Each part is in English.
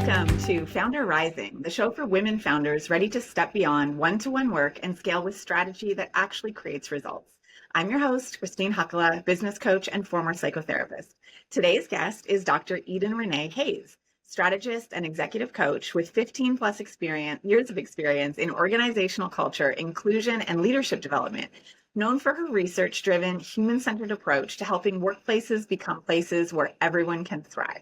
Welcome to FoundHer Rising, the show for women founders ready to step beyond one-to-one work and scale with strategy that actually creates results. I'm your host, Christine Hakkola, business coach and former psychotherapist. Today's guest is Dr. Eden-Reneé Hayes, strategist and executive coach with 15 plus years of experience in organizational culture, inclusion, and leadership development. Known for her research-driven, human-centered approach to helping workplaces become places where everyone can thrive.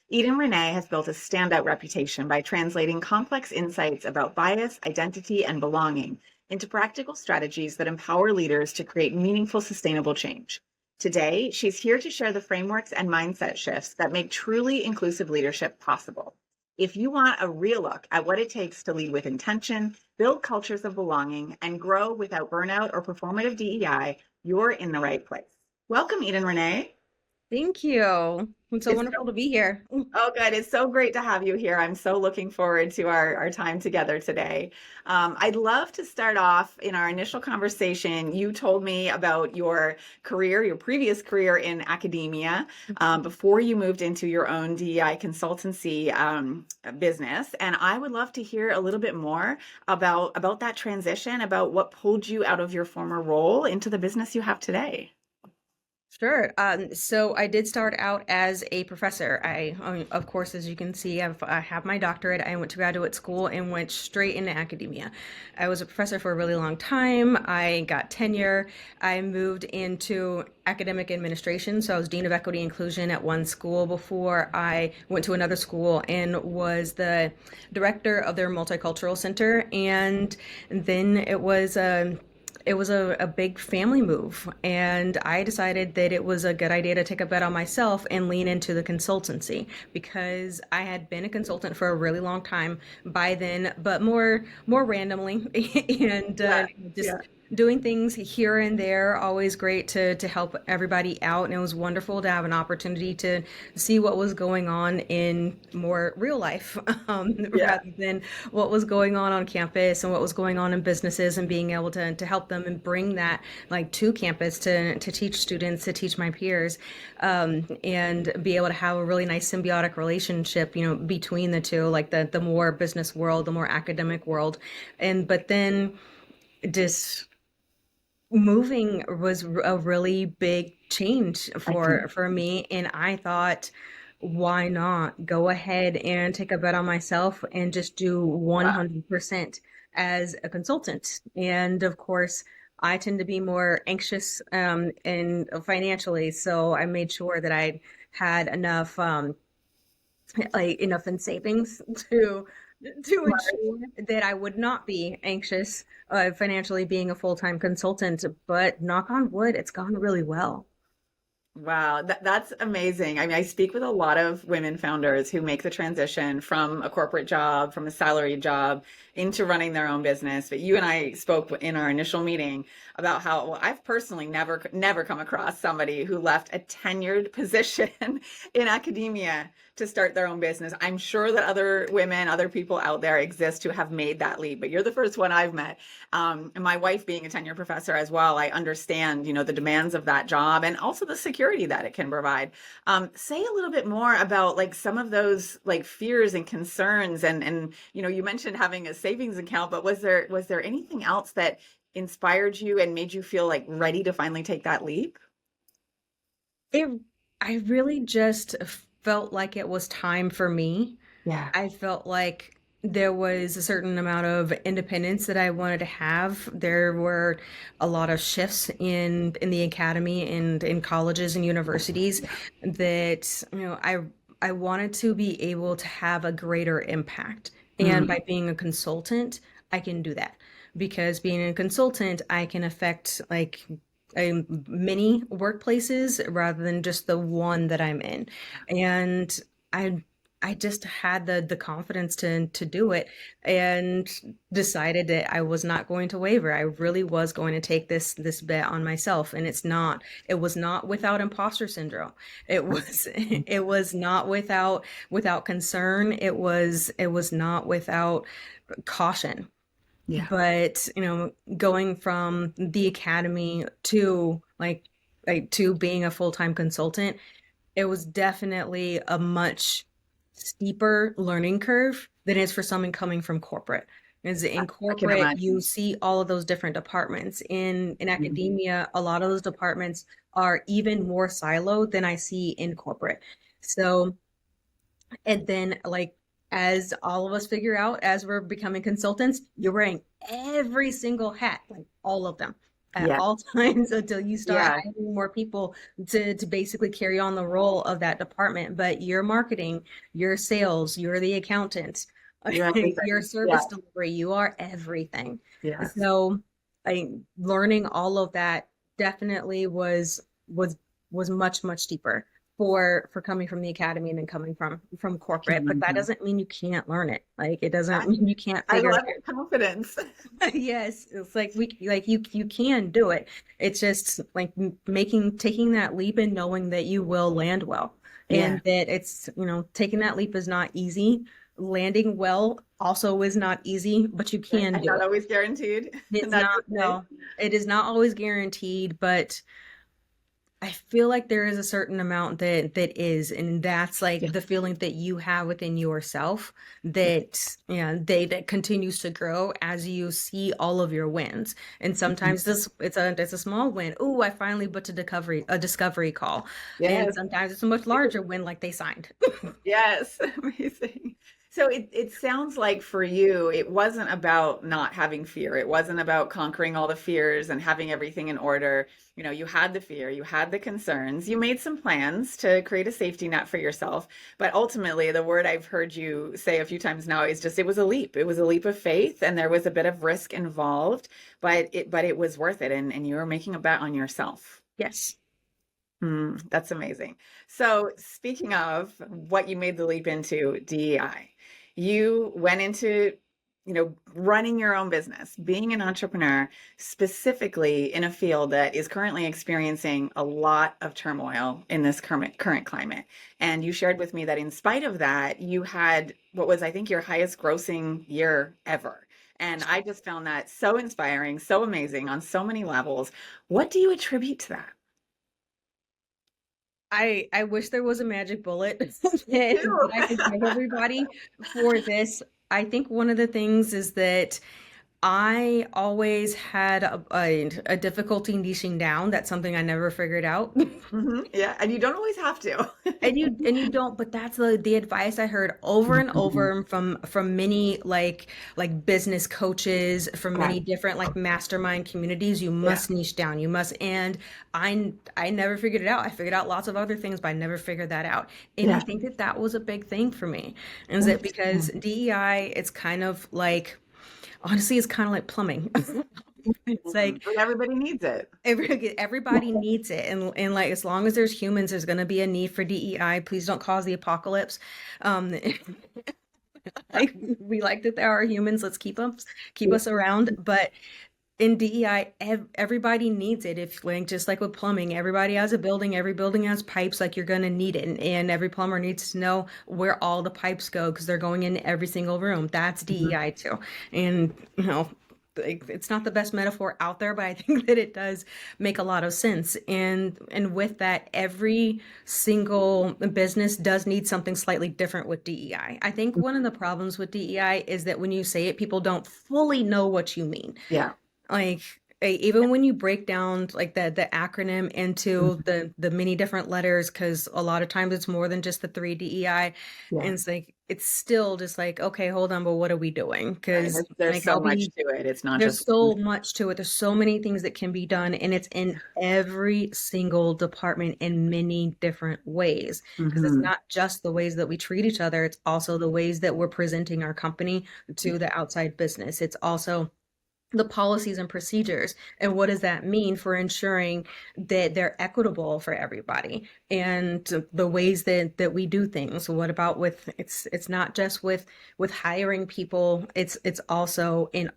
Eden-Reneé has built a standout reputation by translating complex insights about bias, identity, and belonging into practical strategies that empower leaders to create meaningful, sustainable change. Today, she's here to share the frameworks and mindset shifts that make truly inclusive leadership possible. If you want a real look at what it takes to lead with intention, build cultures of belonging, and grow without burnout or performative DEI, you're in the right place. Welcome, Eden-Reneé. Thank you. It's so wonderful to be here. Oh, good. It's so great to have you here. I'm so looking forward to our time together today. I'd love to start off in our initial conversation. You told me about your career, your previous career in academia, before you moved into your own DEI consultancy business. And I would love to hear a little bit more about that transition, about what pulled you out of your former role into the business you have today. Sure. So I did start out as a professor. Of course, as you can see, I have my doctorate. I went to graduate school and went straight into academia. I was a professor for a really long time. I got tenure. I moved into academic administration. So I was Dean of Equity Inclusion at one school before I went to another school and was the director of their multicultural center. And then it was a big family move, and I decided that it was a good idea to take a bet on myself and lean into the consultancy, because I had been a consultant for a really long time by then, but more randomly and just doing things here and there. Always great to help everybody out, and it was wonderful to have an opportunity to see what was going on in more real life rather than what was going on campus and what was going on in businesses, and being able to help them and bring that like to campus to teach students, to teach my peers, and be able to have a really nice symbiotic relationship, between the two, like the more business world, the more academic world. But then just moving was a really big change for me, and I thought, why not go ahead and take a bet on myself and just do 100% as a consultant. And of course, I tend to be more anxious and financially, so I made sure that I had enough enough in savings to ensure that I would not be anxious financially being a full-time consultant. But knock on wood, it's gone really well. Wow, that's amazing. I mean, I speak with a lot of women founders who make the transition from a corporate job, from a salaried job into running their own business. But you and I spoke in our initial meeting about how, well, I've personally never come across somebody who left a tenured position in academia to start their own business. I'm sure that other women, other people out there exist who have made that leap, but you're the first one I've met. And my wife being a tenure professor as well, I understand, the demands of that job and also the security that it can provide. Say a little bit more about like some of those like fears and concerns, and you mentioned having a savings account, but was there anything else that inspired you and made you feel like ready to finally take that leap? I really just felt like it was time for me. Yeah. I felt like there was a certain amount of independence that I wanted to have. There were a lot of shifts in the academy and in colleges and universities that, I wanted to be able to have a greater impact. And by being a consultant, I can do that, because being a consultant, I can affect like many workplaces rather than just the one that I'm in. And I just had the confidence to do it, and decided that I was not going to waver. I really was going to take this bet on myself. And it was not without imposter syndrome. It was not without concern. It was not without caution. Yeah. But, going from the academy to to being a full-time consultant, it was definitely a much steeper learning curve than it is for someone coming from corporate. Is in I can corporate, you imagine. see all of those different departments. In Mhm. academia, a lot of those departments are even more siloed than I see in corporate. So, and then like as all of us figure out as we're becoming consultants, you're wearing every single hat, like all of them at Yeah. all times until you start Yeah. hiring more people to basically carry on the role of that department. But your marketing, your sales, you're the accountant, You're your everything. Yeah. service delivery, you are everything. Yes. So I learning all of that definitely was was much deeper for coming from the academy and then coming from I can corporate. But that imagine. doesn't mean you can't learn it. Like it doesn't I, mean you can't I figure love it your confidence. out. Yes, it's like you can do it. It's just like making taking that leap and knowing that you will land well. Yeah. And that it's, taking that leap is not easy. Landing well also is not easy, but you Right. can And do not it. always guaranteed. It's Not not, to say. no, it is not always guaranteed, but I feel like there is a certain amount that is, and that's like Yeah. the feeling that you have within yourself Yeah. that that continues to grow as you see all of your wins. And Mhm. sometimes it's a small win. Oh, I finally booked a discovery call. And Yes. sometimes it's a much larger win, like they signed. Yes, amazing. So it sounds like for you, it wasn't about not having fear. It wasn't about conquering all the fears and having everything in order. You had the fear, you had the concerns, you made some plans to create a safety net for yourself. But ultimately, the word I've heard you say a few times now is just it was a leap. It was a leap of faith, and there was a bit of risk involved, but it was worth it, and you were making a bet on yourself. Yes. That's amazing. So, speaking of what you made the leap into, DEI, you went into, running your own business, being an entrepreneur, specifically in a field that is currently experiencing a lot of turmoil in this current climate. And you shared with me that in spite of that, you had what was, I think, your highest grossing year ever. And I just found that so inspiring, so amazing on so many levels. What do you attribute to that? I wish there was a magic bullet that I could give everybody for this. I think one of the things is that I always had a difficulty niching down. That's something I never figured out. Yeah, and you don't always have to. And you don't, but that's the advice I heard over and Mhm. over from many like business coaches, from Right. many different like mastermind communities. You Yeah. must niche down. You must, and I never figured it out. I figured out lots of other things, but I never figured that out. And I Yeah. think that that was a big thing for me. Is that because Interesting. DEI, it's kind of like, honestly, it's kind of like plumbing. It's like But everybody needs it. everybody needs it, and like as long as there's humans, there's going to be a need for DEI. Please don't cause the apocalypse. Um, we like that there are humans. Let's keep Yeah. us around. But in DEI, everybody needs it. If like just like with plumbing, everybody has a building. Every building has pipes. Like you're going to need it, and every plumber needs to know where all the pipes go because they're going in every single room. That's Mhm. DEI too, and like, it's not the best metaphor out there, but I think that it does make a lot of sense. And with that, every single business does need something slightly different with DEI. I think one of the problems with DEI is that when you say it, people don't fully know what you mean. Yeah. Like even when you break down like the acronym into Mhm. the many different letters, because a lot of times it's more than just the three DEI, Yeah. and it's like it's still just like, okay, hold on, but what are we doing? Right. Because There's like so I'll much be to it. It's not there's just one. so much to it. There's so many things that can be done, and it's in every single department in many different ways. Because it's Mhm. not just the ways that we treat each other, it's also the ways that we're presenting our company to the outside business. It's also the policies and procedures, and what does that mean for ensuring that they're equitable for everybody, and the ways that we do things. What about with it's not just with hiring people, it's also in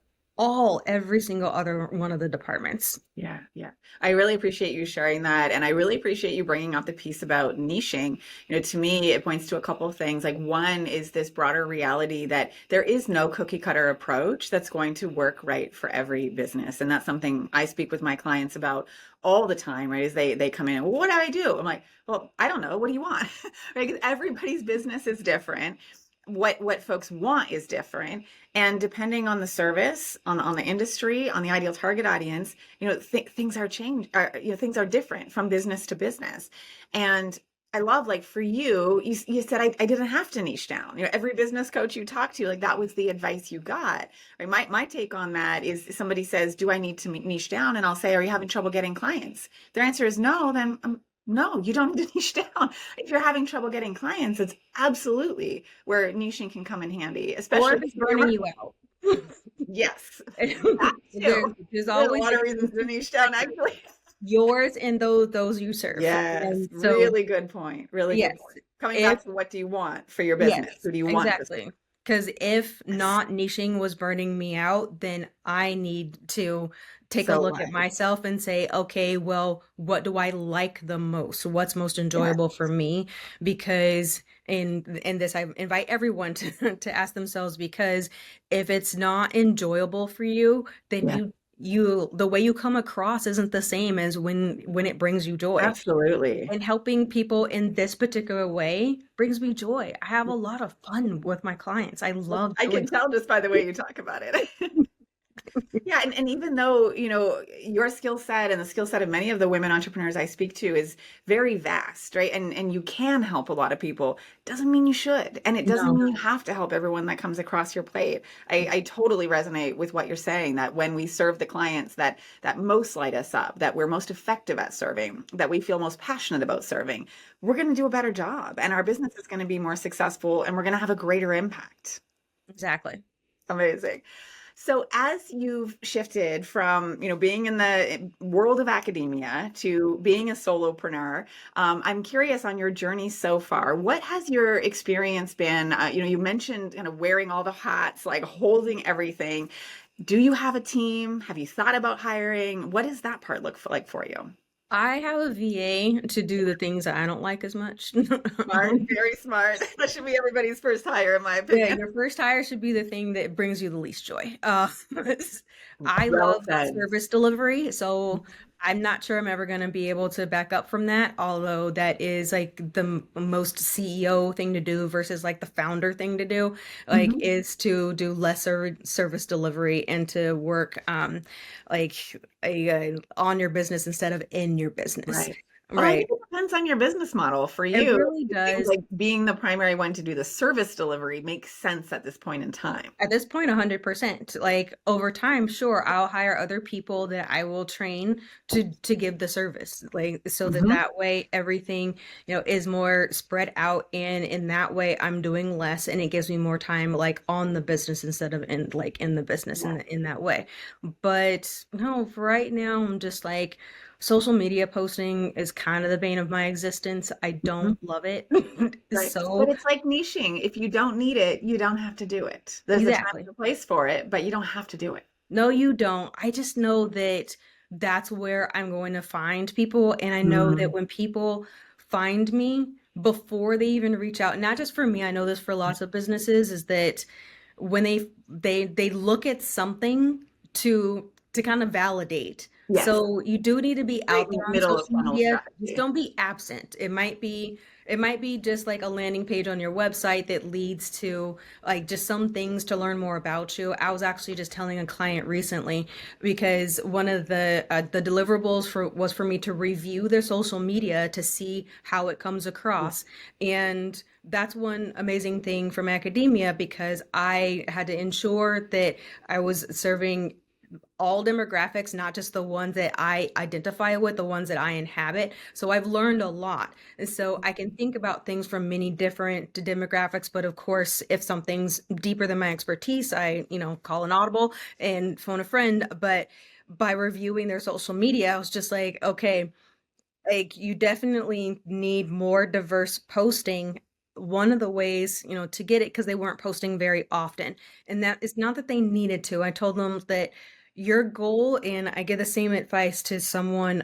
every single other one of the departments. Yeah, yeah. I really appreciate you sharing that. And I really appreciate you bringing up the piece about niching. To me, it points to a couple of things. Like, one is this broader reality that there is no cookie cutter approach that's going to work right for every business. And that's something I speak with my clients about all the time, right? Is they come in, well, what do I do? I'm like, well, I don't know. What do you want? Right? 'Cause everybody's business is different. What folks want is different. And depending on the service, on the industry, on the ideal target audience, things are things are different from business to business. And I love, like, for you said, I didn't have to niche down. Every business coach you talk to, like, that was the advice you got. Right? My take on that is, somebody says, do I need to niche down? And I'll say, are you having trouble getting clients? If their answer is no, then no, you don't need to niche down. If you're having trouble getting clients, it's absolutely where niching can come in handy, Or especially if it's burning you out. yes, that too. There's There's a always lot of reasons to niche down, actually. yours and those you serve. Yes, And so, really good point. Really good yes, point. Coming if back to, what do you want for your business? yes, Who do you want to serve? exactly. Because if Yes, not niching was burning me out, then I need to take a so look at right. myself and say, okay, well, what do I like the most? What's most Yes, enjoyable for me? Because in this, I invite everyone to to ask themselves, because if it's not enjoyable for you, then yes, you the way you come across isn't the same as when it brings you joy. absolutely. And helping people in this particular way brings me joy. I have a lot of fun with my clients. I love I doing can tell just by the way you talk about it. it. Yeah, and even though, your skill set and the skill set of many of the women entrepreneurs I speak to is very vast, right? And you can help a lot of people, doesn't mean you should. And it doesn't No. mean you have to help everyone that comes across your plate. I totally resonate with what you're saying, that when we serve the clients that most light us up, that we're most effective at serving, that we feel most passionate about serving, we're going to do a better job, and our business is going to be more successful, and we're going to have a greater impact. Exactly. Amazing. So as you've shifted from, being in the world of academia to being a solopreneur, I'm curious on your journey so far. What has your experience been? You mentioned kind of wearing all the hats, like holding everything. Do you have a team? Have you thought about hiring? What does that part look like for you? I have a VA to do the things that I don't like as much. Smart, very smart. That should be everybody's first hire, in my Yeah, opinion. your first hire should be the thing that brings you the least joy. I Well love said. service delivery, so I'm not sure I'm ever going to be able to back up from that, although that is like the most CEO thing to do versus like the founder thing to do, like Mhm. is to do lesser service delivery and to work like on your business instead of in your business. Right. Well, I Right. think it depends on your business model. For It you, really it seems does. like being the primary one to do the service delivery makes sense at this point in time. At this point, 100%. Like over time, sure, I'll hire other people that I will train to give the service, like so that Mhm. that way everything, is more spread out, and in that way I'm doing less, and it gives me more time like on the business instead of in the business Yeah. in that way. But no, for right now, I'm just like social media posting is kind of the bane of my existence. I Mhm. don't love it. Right. But So, it's like niching. If you don't need it, you don't have to do it. There's a time exactly. and a place for it, but you don't have to do it. No, you don't. I just know that that's where I'm going to find people. And I know that Mm. when people find me before they even reach out, not just for me, I know this for lots of businesses, is that when they look at something to kind of validate. Yes. So you do need to be Great out there on middle of social funnel media. Just strategy. don't be absent. It might be just like a landing page on your website that leads to like just some things to learn more about you. I was actually just telling a client recently because one of the deliverables was for me to review their social media to see how it comes Yeah. across. And that's one amazing thing from academia because I had to ensure that I was serving all demographics, not just the ones that I identify with, the ones that I inhabit. So I've learned a lot. And so I can think about things from many different demographics. But of course, if something's deeper than my expertise, I, call an audible and phone a friend. But by reviewing their social media, I was just like, okay, like you definitely need more diverse posting one of the ways, to get it, because they weren't posting very often. And that is not that they needed to. I told them that your goal, and I give the same advice to someone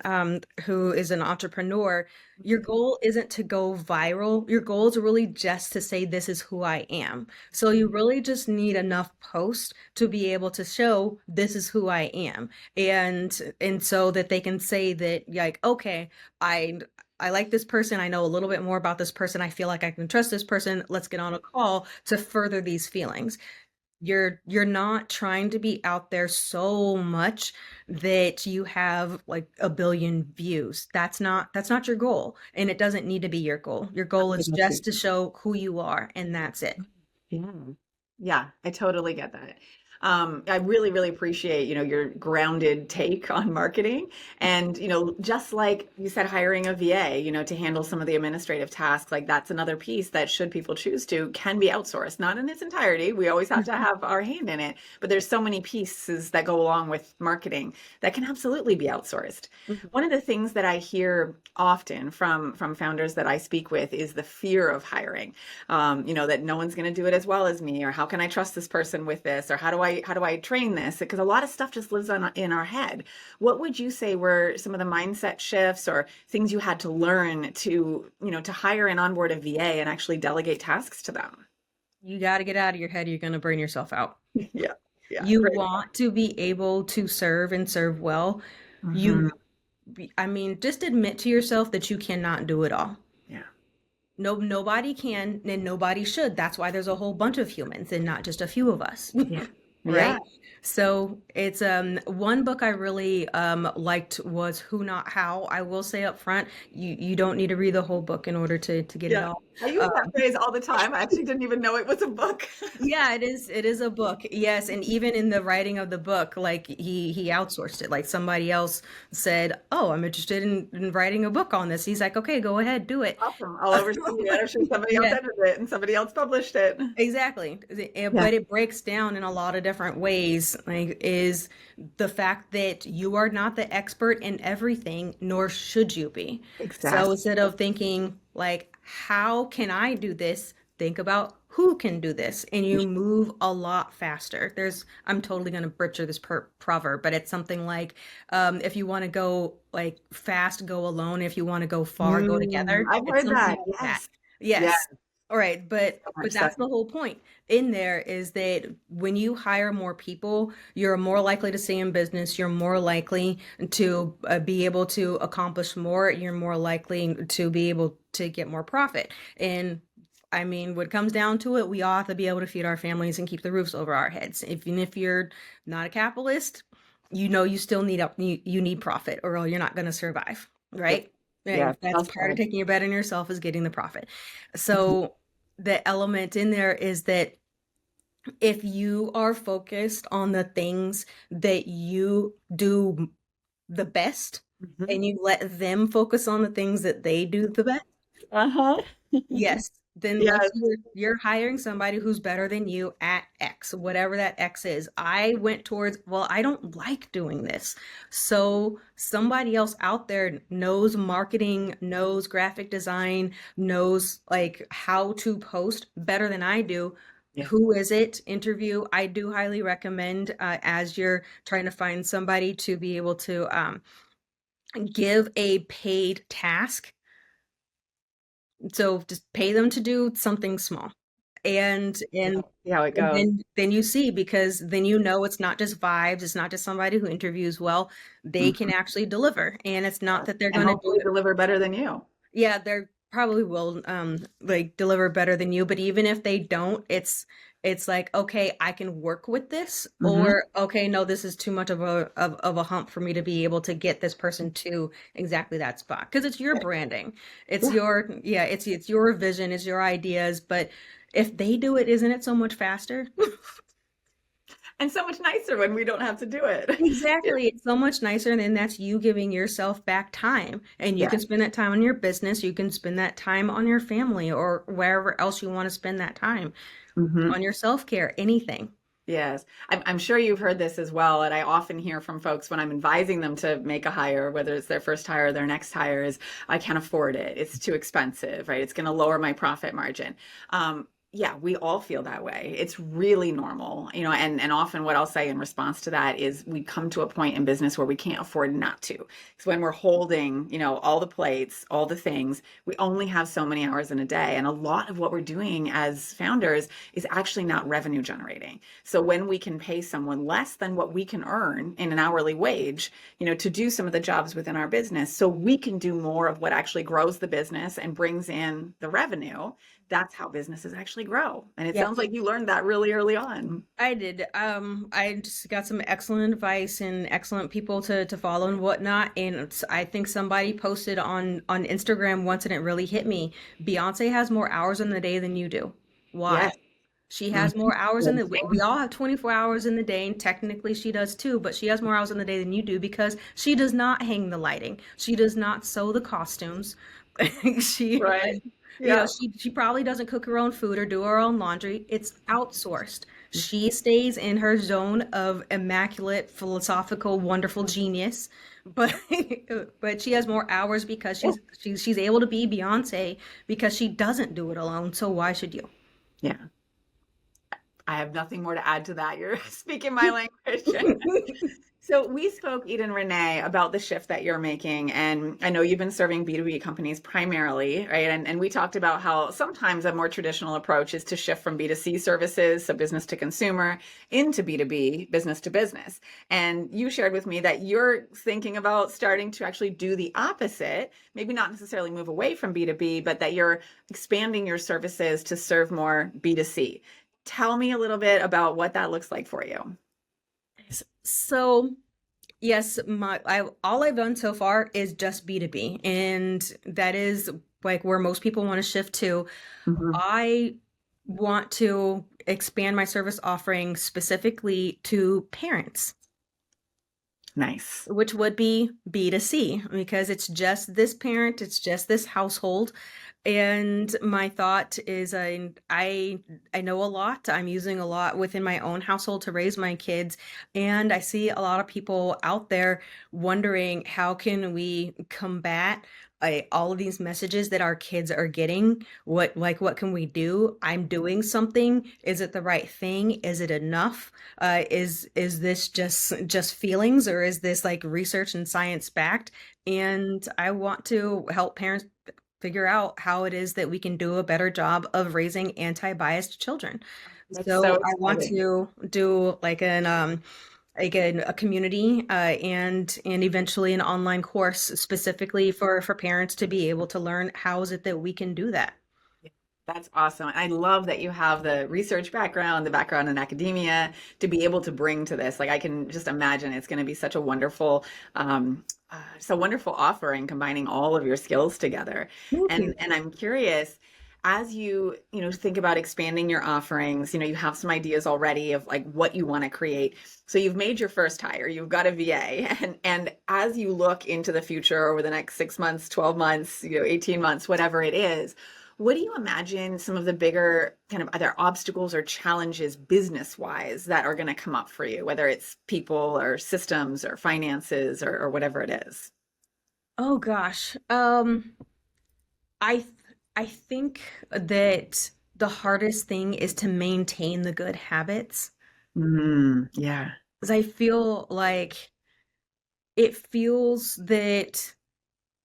who is an entrepreneur, your goal isn't to go viral. Your goal is really just to say, this is who I am. So you really just need enough posts to be able to show this is who I am. And so that they can say that, like, okay, I like this person. I know a little bit more about this person. I feel like I can trust this person. Let's get on a call to further these feelings. You're not trying to be out there so much that you have like a billion views. That's not your goal, and it doesn't need to be your goal. Your goal is just to show who you are, and that's it. Yeah. Yeah, I totally get that. I really, really appreciate, your grounded take on marketing. And, just like you said, hiring a VA, to handle some of the administrative tasks, like that's another piece that should people choose to, can be outsourced, not in its entirety. We always have to have our hand in it, but there's so many pieces that go along with marketing that can absolutely be outsourced. One of the things that I hear often from founders that I speak with is the fear of hiring, that no one's going to do it as well as me, or how can I trust this person with this, or how do I train this? Because a lot of stuff just lives in our head. What would you say were some of the mindset shifts or things you had to learn to hire and onboard a VA and actually delegate tasks to them? You got to get out of your head. You're going to burn yourself out. Yeah. Yeah. You Great. want to be able to serve and serve well. You, I mean, just admit to yourself that you cannot do it all. Yeah. Nobody can and nobody should. That's why there's a whole bunch of humans and not just a few of us. Yeah. Right? Yeah. So it's one book I really liked was Who Not How. I will say up front, you don't need to read the whole book in order to get it Yeah. all. I use that phrase all the time. I actually didn't even know it was a book. Yeah, it is a book. Yes, and even in the writing of the book, like he outsourced it. Like somebody else said, "Oh, I'm interested in writing a book on this." He's like, "Okay, go ahead, do it." Awesome. I'll oversee it. I'm sure somebody else Yeah. edited it and somebody else published it. Exactly. Yeah. But it breaks down in a lot of different ways. Like, is the fact that you are not the expert in everything, nor should you be. So Exactly. instead of thinking like, how can I do this? Think about who can do this, and you move a lot faster. I'm totally going to butcher this proverb, but it's something like, if you want to go like fast, go alone. If you want to go far, go together. I've It's heard something that. like that. Yes. Yes. Yes. All right, but So much but so. that's the whole point in there is that when you hire more people, you're more likely to stay in business. You're more likely to be able to accomplish more. You're more likely to be able to get more profit. And I mean, what comes down to it, we all have to be able to feed our families and keep the roofs over our heads. Even if you're not a capitalist, you still you need profit, or you're not going to survive, right? Yeah. And that's part of taking a bet on yourself is getting the profit. So the element in there is that if you are focused on the things that you do the best, and you let them focus on the things that they do the best, Uh-huh. yes, then Yes. you're hiring somebody who's better than you at X, whatever that X is. I went towards, well, I don't like doing this. So somebody else out there knows marketing, knows graphic design, knows like how to post better than I do. Yeah. Who is it? Interview. I do highly recommend as you're trying to find somebody to be able to give a paid task. So just pay them to do something small. And See how it goes. then you see, because then it's not just vibes, it's not just somebody who interviews well, they can actually deliver. And it's not that they're And going to do hopefully it. deliver better than you. Yeah, they probably will like deliver better than you, but even if they don't, it's like, okay, I can work with this, or okay, no, this is too much of a hump for me to be able to get this person to exactly that spot, because it's your branding. It's it's your vision, it's your ideas, but if they do it, isn't it so much faster? And so much nicer when we don't have to do it. Exactly. It's so much nicer, and then that's you giving yourself back time. And you Yeah. can spend that time on your business, you can spend that time on your family, or wherever else you want to spend that time, Mhm. on your self-care, anything. Yes, I'm sure you've heard this as well. And I often hear from folks when I'm advising them to make a hire, whether it's their first hire or their next hire, is I can't afford it. It's too expensive, right? It's going to lower my profit margin. Yeah, we all feel that way. It's really normal, and often what I'll say in response to that is we come to a point in business where we can't afford not to. Because when we're holding, all the plates, all the things, we only have so many hours in a day. And a lot of what we're doing as founders is actually not revenue generating. So when we can pay someone less than what we can earn in an hourly wage, to do some of the jobs within our business, so we can do more of what actually grows the business and brings in the revenue, that's how businesses actually grow. And it Yeah, sounds like you learned that really early on. I did. I just got some excellent advice and excellent people to follow and whatnot. And I think somebody posted on Instagram once, and it really hit me. Beyonce has more hours in the day than you do. Why? Yes. She Mhm. has more hours in Good the we all have 24 hours in the day, and technically she does too, but she has more hours in the day than you do because she does not hang the lighting. She does not sew the costumes. She Right. Yeah. she probably doesn't cook her own food or do her own laundry. It's outsourced. She stays in her zone of immaculate, philosophical, wonderful genius, but but she has more hours because she's able to be Beyonce because she doesn't do it alone. So why should you? Yeah. I have nothing more to add to that. You're speaking my language. So we spoke, Eden-Reneé, about the shift that you're making. And I know you've been serving B2B companies primarily, right? And we talked about how sometimes a more traditional approach is to shift from B2C services, so business to consumer, into B2B, business to business. And you shared with me that you're thinking about starting to actually do the opposite, maybe not necessarily move away from B2B, but that you're expanding your services to serve more B2C. Tell me a little bit about what that looks like for you. So, yes, all I've done so far is just B2B, and that is like where most people want to shift to. Mhm. I want to expand my service offering specifically to parents, Nice. which would be B2C, because it's just this parent, it's just this household. And my thought is I know a lot. I'm using a lot within my own household to raise my kids, and I see a lot of people out there wondering how can we combat all of these messages that our kids are getting. What can we do? I'm doing something. Is it the right thing? Is it enough? Is this just feelings, or is this like research and science backed? And I want to help parents figure out how it is that we can do a better job of raising anti-biased children. That's so So I want exciting. to do a community, and eventually an online course specifically for parents to be able to learn how is it that we can do that. That's awesome. I love that you have the research background, the background in academia to be able to bring to this. Like I can just imagine it's going to be such a wonderful, so wonderful offering, combining all of your skills together. Thank you. And I'm curious, as you think about expanding your offerings, you have some ideas already of like what you want to create. So you've made your first hire, you've got a VA, and as you look into the future over the next 6 months, 12 months, 18 months, whatever it is, what do you imagine some of the bigger kind of either obstacles or challenges business wise that are going to come up for you, whether it's people or systems or finances or whatever it is? Oh gosh. I th- I think that the hardest thing is to maintain the good habits, Yeah. because I feel like it feels that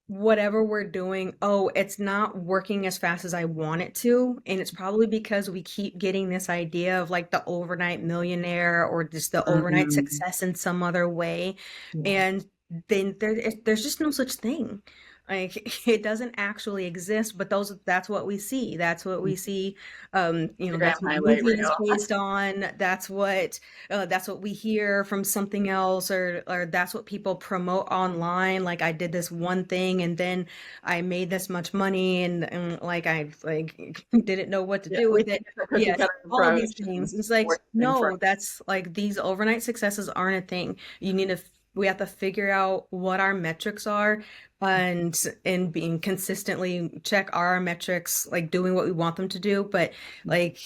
whatever we're doing, oh, it's not working as fast as I want it to. And it's probably because we keep getting this idea of like the overnight millionaire or just the overnight Mhm. success in some other way. Yeah. And then there's just no such thing. Like it doesn't actually exist, but that's what we see. That's what we see. Instagram That's what highlight movies reel. based on. That's what we hear from something else, or that's what people promote online. Like I did this one thing and then I made this much money, and like I like didn't know what to Yeah, do we with it. think it's a cookie Yes, cutter all of these approach and things. It's like, working for no, that's like these overnight successes aren't a thing. We have to figure out what our metrics are, and being consistently check our metrics, like doing what we want them to do. But like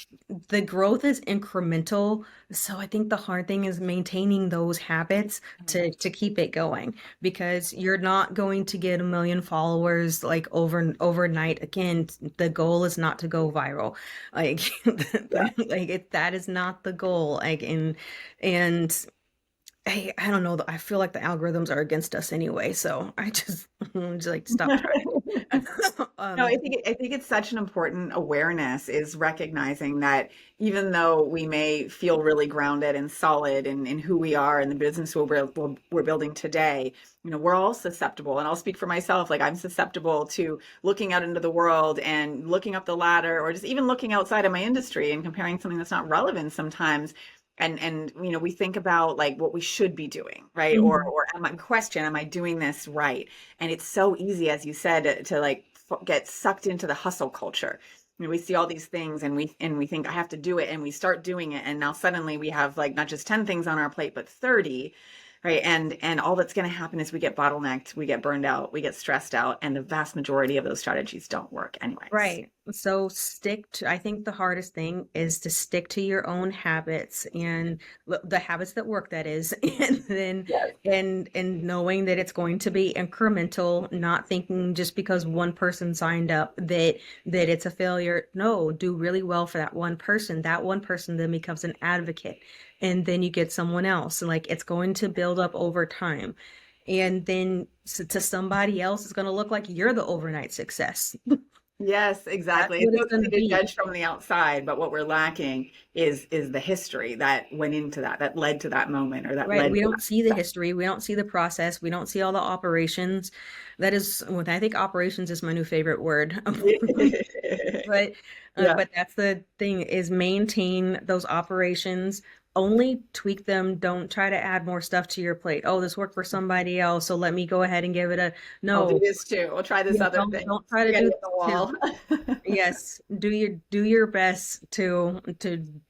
the growth is incremental. So I think the hard thing is maintaining those habits to keep it going, because you're not going to get a million followers like overnight. Again, the goal is not to go viral. Like Yeah. that is not the goal. Like and I don't know. I feel like the algorithms are against us anyway, so I just, just like stop trying. No, um, I think it's such an important awareness is recognizing that even though we may feel really grounded and solid in who we are and the business we're building today, we're all susceptible. And I'll speak for myself, like I'm susceptible to looking out into the world and looking up the ladder, or just even looking outside of my industry and comparing something that's not relevant sometimes. And we think about like what we should be doing, right? Or mhm. or am I doing this right? And it's so easy, as you said, to like get sucked into the hustle culture. We see all these things and we think I have to do it, and we start doing it, and now suddenly we have like not just 10 things on our plate but 30, right? And all that's going to happen is we get bottlenecked, we get burned out, we get stressed out, and the vast majority of those strategies don't work anyways. Right. So I think the hardest thing is to stick to your own habits and the habits that work, that is, and then Yes. and knowing that it's going to be incremental, not thinking just because one person signed up that it's a failure. No, do really well for that one person. That one person then becomes an advocate, and then you get someone else. And like it's going to build up over time. And then to somebody else, it's going to look like you're the overnight success. Yes, That's exactly. what It's so it's going to easy to be. judge from the outside, but what we're lacking is the history that went into that led to that moment, or that Right. led We to don't see the that history. We don't see the process. We don't see all the operations. That is, when I think operations is my new favorite word. success. But Yeah. but that's the thing, is maintain those operations. Only tweak them. Don't try to add more stuff to your plate. Oh, this worked for somebody else, so let me go ahead and give it a I'll do no. this too. We'll try this Yeah, other thing. don't try to Spaghetti do at the this too. wall. Yes, do your best to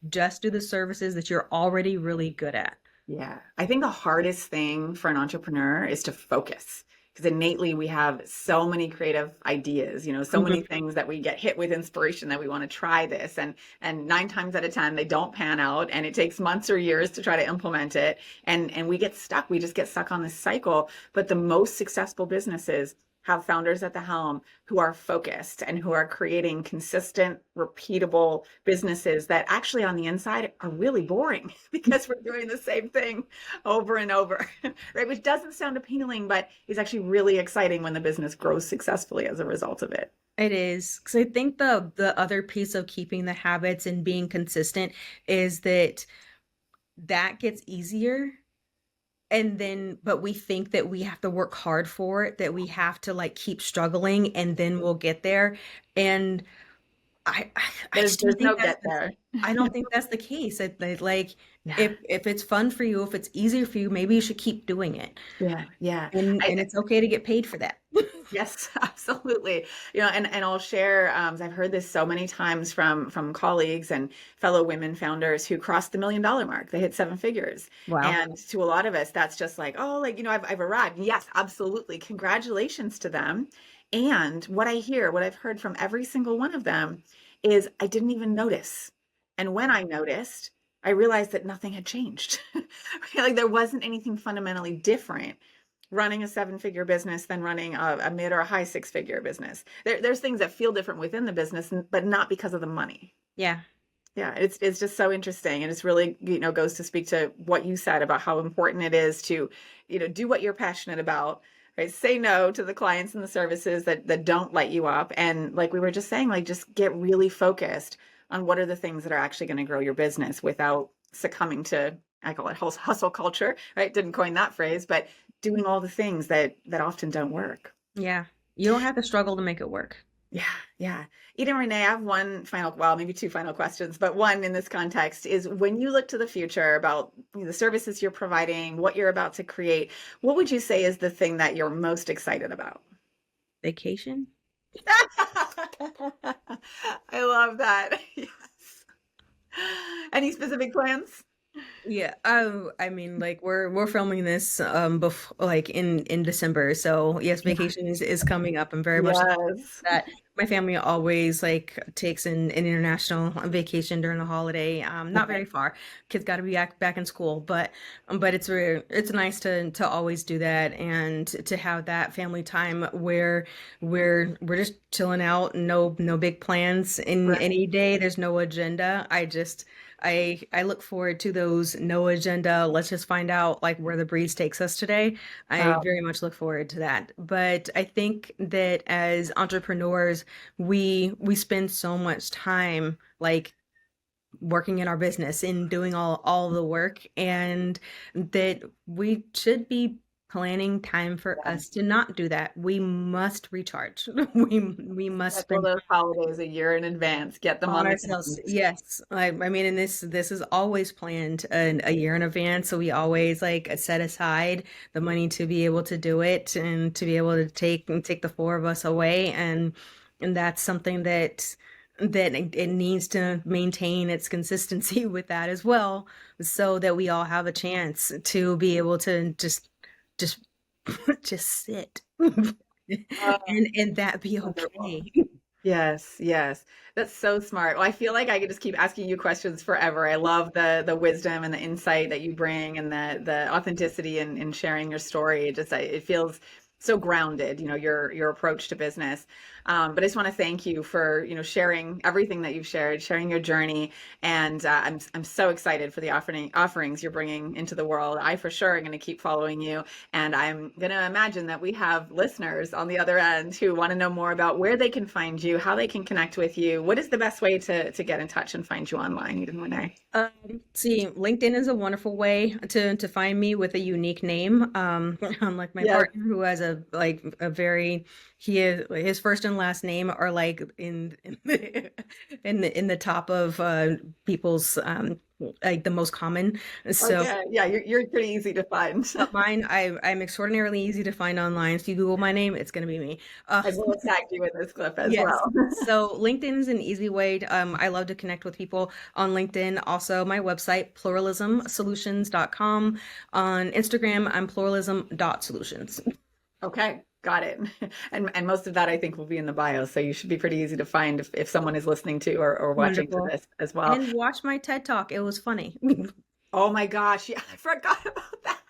just do the services that you're already really good at. Yeah. I think the hardest thing for an entrepreneur is to focus, because innately we have so many creative ideas, so many Mhm. things that we get hit with inspiration that we want to try this, and 9 times out of 10 they don't pan out, and it takes months or years to try to implement it, and we get stuck. We just get stuck on this cycle. But the most successful businesses have founders at the helm who are focused and who are creating consistent, repeatable businesses that actually on the inside are really boring because we're doing the same thing over and over, right? Which doesn't sound appealing, but is actually really exciting when the business grows successfully as a result of it. It is, because I think the other piece of keeping the habits and being consistent is that gets easier. And then, but we think that we have to work hard for it, that we have to like keep struggling and then we'll get there. And I There's just don't there's think no get there. I don't think that's the case. Like Yeah, if it's fun for you, if it's easier for you, maybe you should keep doing it. yeah, yeah. And it's okay to get paid for that. Yes, absolutely. And I'll share. I've heard this so many times from colleagues and fellow women founders who crossed the $1 million mark. They hit 7 figures, Wow. and to a lot of us, that's just like, oh, like I've arrived. Yes, absolutely. Congratulations to them. And what I've heard from every single one of them is, I didn't even notice. And when I noticed, I realized that nothing had changed. Like there wasn't anything fundamentally different running a 7 figure business than running a mid or a high 6 figure business. There's things that feel different within the business, but not because of the money. Yeah. Yeah, it's just so interesting, and it's really goes to speak to what you said about how important it is to do what you're passionate about, right? Say no to the clients and the services that don't light you up, and like we were just saying, like just get really focused on what are the things that are actually going to grow your business without succumbing to, I call it hustle culture, right? Didn't coin that phrase, but doing all the things that often don't work. Yeah. You don't have to struggle to make it work. Yeah, yeah. Eden-René, I have one final, well, maybe two final questions, but one in this context is, when you look to the future about the services you're providing, what you're about to create, what would you say is the thing that you're most excited about? Vacation? I love that. Yes. Any specific plans? Yeah, I mean, like we're filming this like in December, so yes, Yeah. vacation is coming up. I'm very much looking forward to Yes. that. My family always like takes an international vacation during the holiday. Not Okay. very far. Kids got to be back in school, but it's nice to always do that and to have that family time where we're just chilling out, no big plans in Right. any day. There's no agenda. I look forward to those no agenda. Let's just find out like where the breeze takes us today. I Wow. very much look forward to that. But I think that as entrepreneurs, we spend so much time like working in our business and doing all the work, and that we should be planning time for Yeah. us to not do that. We must recharge. We must Schedule spend those holidays a year in advance. Get them on on the ourselves. calendar. Yes. I mean, and this is always planned a year in advance. So we always like set aside the money to be able to do it and to be able to take the four of us away. And that's something that it needs to maintain its consistency with that as well, so that we all have a chance to be able to just just sit Oh, and that be wonderful. okay. Yes, yes. That's so smart. Well, I feel like I could just keep asking you questions forever. I love the wisdom and the insight that you bring and the authenticity in sharing your story. It feels so grounded, your approach to business. But I just want to thank you for, sharing everything that you've shared, sharing your journey. And I'm so excited for the offerings you're bringing into the world. I for sure am going to keep following you. And I'm going to imagine that we have listeners on the other end who want to know more about where they can find you, how they can connect with you. What is the best way to get in touch and find you online, Eden-Reneé? See, LinkedIn is a wonderful way to find me with a unique name. Unlike my Yes. partner who has a very he is his first and last name are like in the top of people's like the most common. So Okay. Yeah, you're pretty easy to find. but mine, I'm extraordinarily easy to find online. If you Google my name, it's gonna be me. I will tag you in this clip as Yes. well. So LinkedIn is an easy way. I love to connect with people on LinkedIn. Also, my website, pluralismsolutions.com. On Instagram, I'm pluralism.solutions. Okay, got it. And most of that I think will be in the bio, so you should be pretty easy to find if someone is listening to or watching to Wonderful. this as well. And watch my TED Talk. It was funny. Oh my gosh, yeah, I forgot about that.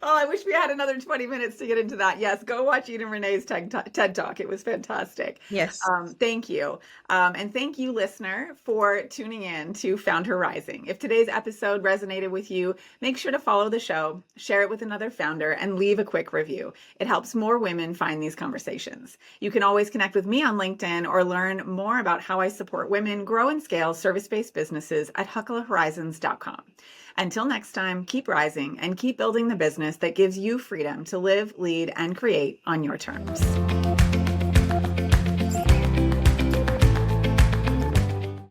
Oh, I wish we had another 20 minutes to get into that. Yes, go watch Eden-Reneé's TED Talk. It was fantastic. Yes. Thank you. And thank you, listener, for tuning in to FoundHer Rising. If today's episode resonated with you, make sure to follow the show, share it with another founder, and leave a quick review. It helps more women find these conversations. You can always connect with me on LinkedIn or learn more about how I support women grow and scale service-based businesses at hucklehorizons.com. Until next time, keep rising and keep building the business that gives you freedom to live, lead, and create on your terms.